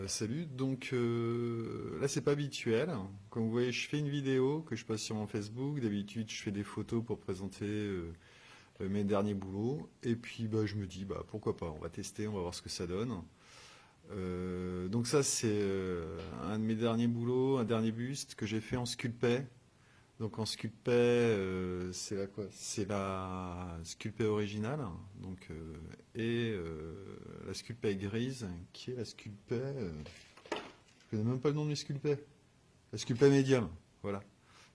Salut, donc là c'est pas habituel. Comme vous voyez, je fais une vidéo que je poste sur mon Facebook. D'habitude, je fais des photos pour présenter mes derniers boulots. Et puis bah, je me dis, bah, pourquoi pas, on va tester, on va voir ce que ça donne. Donc ça c'est un de mes derniers boulots, un dernier buste que j'ai fait en sculpet. Donc en sculpet, c'est la quoi? C'est la sculpet originale. Donc, et la sculpet grise, qui est la sculpet. Je connais même pas le nom de mes sculpets. La sculpet médium, voilà.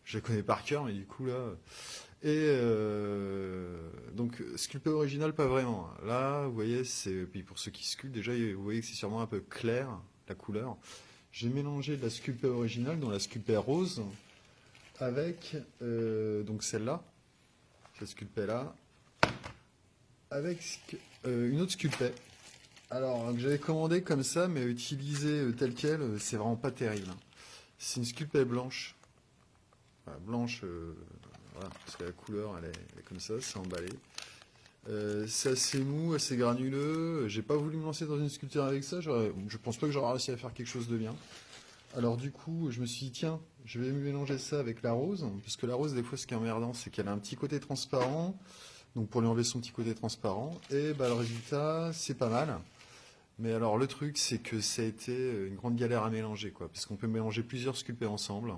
Je la connais par cœur, mais du coup là. Et donc sculpet original, pas vraiment. Là, vous voyez, c'est. Puis pour ceux qui sculptent, déjà, vous voyez que c'est sûrement un peu clair, la couleur. J'ai mélangé de la sculpet originale, dans la sculpet rose, avec donc celle-là, cette sculpet là, avec une autre sculpet. Alors, que j'avais commandé comme ça, mais utilisé tel quel, c'est vraiment pas terrible, hein. C'est une sculpet blanche. Voilà, blanche, voilà, parce que la couleur, elle est comme ça, c'est emballé. C'est assez mou, assez granuleux. J'ai pas voulu me lancer dans une sculpture avec ça. Je pense pas que j'aurais réussi à faire quelque chose de bien. Alors du coup, je me suis dit, tiens, je vais mélanger ça avec la rose, parce que la rose, des fois, ce qui est emmerdant, c'est qu'elle a un petit côté transparent, donc pour lui enlever son petit côté transparent, et bah, le résultat, c'est pas mal. Mais alors le truc, c'est que ça a été une grande galère à mélanger, quoi, parce qu'on peut mélanger plusieurs sculptés ensemble,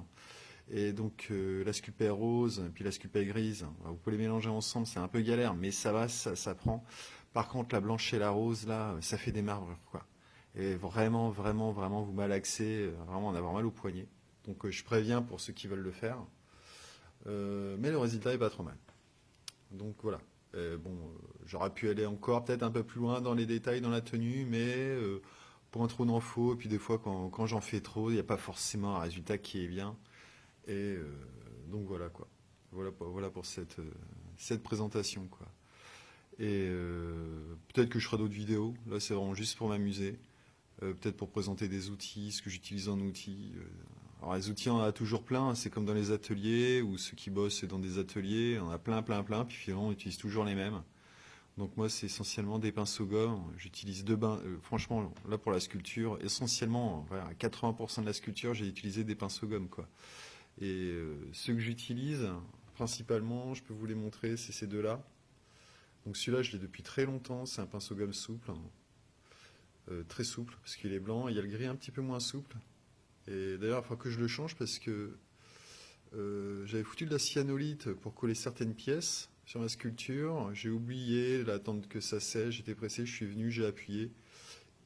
et donc la sculpée rose, puis la sculpée grise, vous pouvez les mélanger ensemble, c'est un peu galère, mais ça va, ça prend. Par contre, la blanche et la rose, là, ça fait des marbrures, quoi. Et vraiment, vraiment, vraiment, vous malaxez, vraiment en avoir mal au poignet. Donc je préviens pour ceux qui veulent le faire. Mais le résultat est pas trop mal. Donc voilà. Bon, j'aurais pu aller encore peut-être un peu plus loin dans les détails, dans la tenue, mais point trop d'infos. Et puis des fois, quand j'en fais trop, il n'y a pas forcément un résultat qui est bien. Et donc voilà quoi. Voilà pour cette présentation quoi. Et peut-être que je ferai d'autres vidéos. Là, c'est vraiment juste pour m'amuser. Peut-être pour présenter des outils, ce que j'utilise en outils. Alors les outils, on en a toujours plein, hein. C'est comme dans les ateliers, ou ceux qui bossent dans des ateliers, on a plein, plein, plein, puis finalement on utilise toujours les mêmes. Donc moi c'est essentiellement des pinceaux gomme, j'utilise franchement là pour la sculpture, essentiellement, voilà, à 80% de la sculpture j'ai utilisé des pinceaux gomme quoi. Et ceux que j'utilise, principalement, je peux vous les montrer, c'est ces deux-là. Donc celui-là je l'ai depuis très longtemps, c'est un pinceau gomme souple, hein. Très souple, parce qu'il est blanc, et il y a le gris un petit peu moins souple. Et d'ailleurs, il faut que je le change parce que j'avais foutu de la cyanolite pour coller certaines pièces sur ma sculpture. J'ai oublié d'attendre que ça sèche, j'étais pressé, je suis venu, j'ai appuyé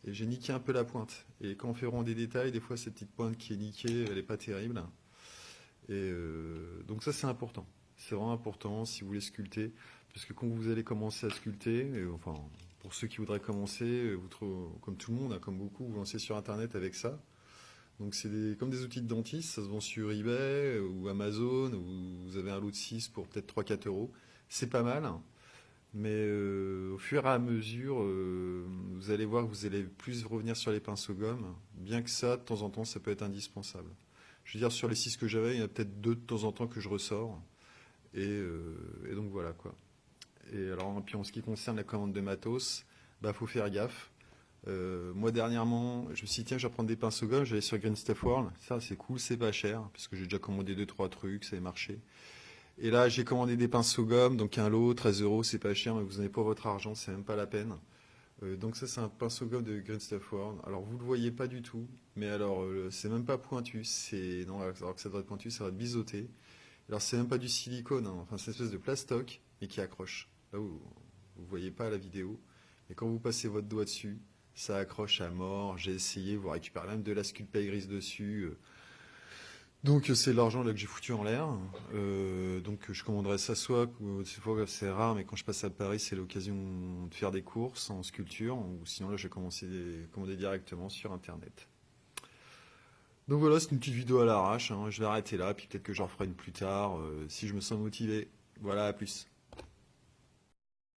et j'ai niqué un peu la pointe. Et quand on fait vraiment des détails, des fois cette petite pointe qui est niquée, elle n'est pas terrible. Et donc ça c'est important. C'est vraiment important si vous voulez sculpter, parce que quand vous allez commencer à sculpter, enfin pour ceux qui voudraient commencer, comme tout le monde, hein, comme beaucoup, vous lancez sur internet avec ça. Donc c'est comme des outils de dentiste, ça se vend sur eBay ou Amazon, où vous avez un lot de 6 pour peut-être 3-4 euros. C'est pas mal, mais au fur et à mesure, vous allez voir que vous allez plus revenir sur les pinceaux gomme. Bien que ça, de temps en temps, ça peut être indispensable. Je veux dire, sur les 6 que j'avais, il y en a peut-être 2 de temps en temps que je ressors. Et donc voilà quoi. Et alors, puis en ce qui concerne la commande de matos, bah faut faire gaffe. Moi dernièrement, je me suis dit tiens, je vais prendre des pinceaux gomme, j'allais sur Green Stuff World, ça c'est cool, c'est pas cher, parce que j'ai déjà commandé deux trois trucs, ça a marché. Et là j'ai commandé des pinceaux gomme, donc un lot, 13 euros, c'est pas cher, mais vous n'avez pas votre argent, c'est même pas la peine. Donc ça c'est un pinceau gomme de Green Stuff World. Alors vous le voyez pas du tout, mais alors c'est même pas pointu, non, alors que ça doit être pointu, ça va être biseauté. Alors c'est même pas du silicone, hein, enfin c'est une espèce de plastoc, et qui accroche. Là vous voyez pas la vidéo, et quand vous passez votre doigt dessus, ça accroche à mort. J'ai essayé, vous récupérez même de la sculpée grise dessus. Donc c'est de l'argent là que j'ai foutu en l'air. Donc je commanderai ça soit, cette fois c'est rare, mais quand je passe à Paris, c'est l'occasion de faire des courses en sculpture, ou sinon là je vais commander directement sur internet. Donc voilà, c'est une petite vidéo à l'arrache, hein. Je vais arrêter là, puis peut-être que j'en ferai une plus tard, si je me sens motivé. Voilà, à plus.